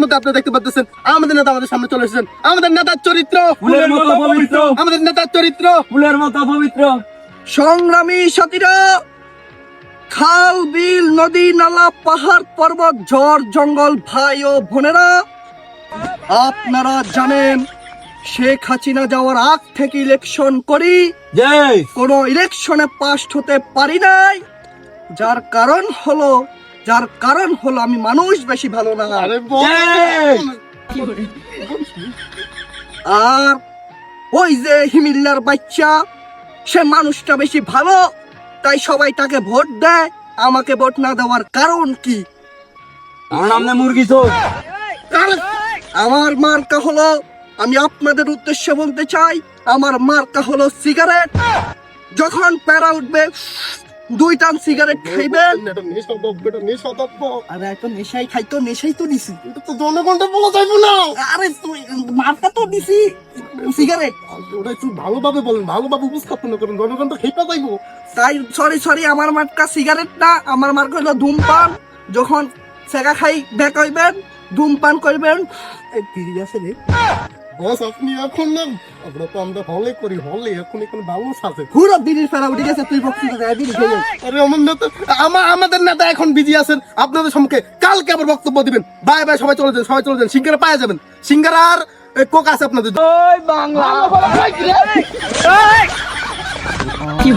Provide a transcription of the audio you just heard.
মধ্যে আপনারা দেখতে পাচ্ছেন আমাদের নেতা আমাদের সামনে চলে এসেছেন। আমাদের নেতার চরিত্র ফুলের মতো পবিত্র, আমাদের নেতার চরিত্র ফুলের মতো পবিত্র। সংগ্রামী সাথীরা, খাল বিল নদী নালা পাহাড় পর্বত ঝড় জঙ্গল ভাই ও বোনেরা, আপনারা জানেন শেখ হাসিনা যাওয়ার আগ থেকে ইলেকশন করি, জয় কোনো ইলেকশনে পাস হতে পারি নাই। যার কারণ হলো আমি মানুষ বেশি ভালো না। আরে জয়। আর ওই যে হিমিল্লার বাচ্চা, সে মানুষটা বেশি ভালো, তাই সবাই তাকে ভোট দেয়। আমাকে ভোট না দেওয়ার কারণ কি? আমার নাম না মুরগি চোর। আমার মার্কা হলো, আমি আপনাদের উদ্দেশ্যে বলতে চাই, আমার মার্কা হলো সিগারেট। যখন প্যারা উঠবে 2 টান সিগারেট খাইবেন। আরে এখন নেশাই খাইতো, নেশাই তো দিছি। এটা তো জনগণটা বলা যাইবো না। আরে তুই মার্কা তো দিছি সিগারেট। ওটা একটু ভালোভাবে বলেন, ভালোভাবে উপস্থাপন করেন, জনগণ তো খেপা যাইবো। তাই সরি আমার মার্কা সিগারেট না, আমার মার্কা হলো ধূমপান। যখন সেগা খাই ব্যাক হইবেন, ধূমপান করবেন। এই ঠিক আছে রে, বস আপনি এখন না, আমরা তো আমরা হলে করি, হলে এখন এখানে ভালো সাথে। পুরো দিনের ফেরা উঠে গেছে, তুই বক্তৃতা দেয় দিন খেয়ে। আরে আমার নেতা, আমাদের নেতা এখন বিজি আছেন আপনাদের সম্মুখে, কালকে আবার বক্তব্য দিবেন। বাই বাই, সবাই চলে যান, সিঙ্গারা পাওয়া যাবেন। সিঙ্গারা আর কোক আছে আপনাদের। ওই বাংলা। কি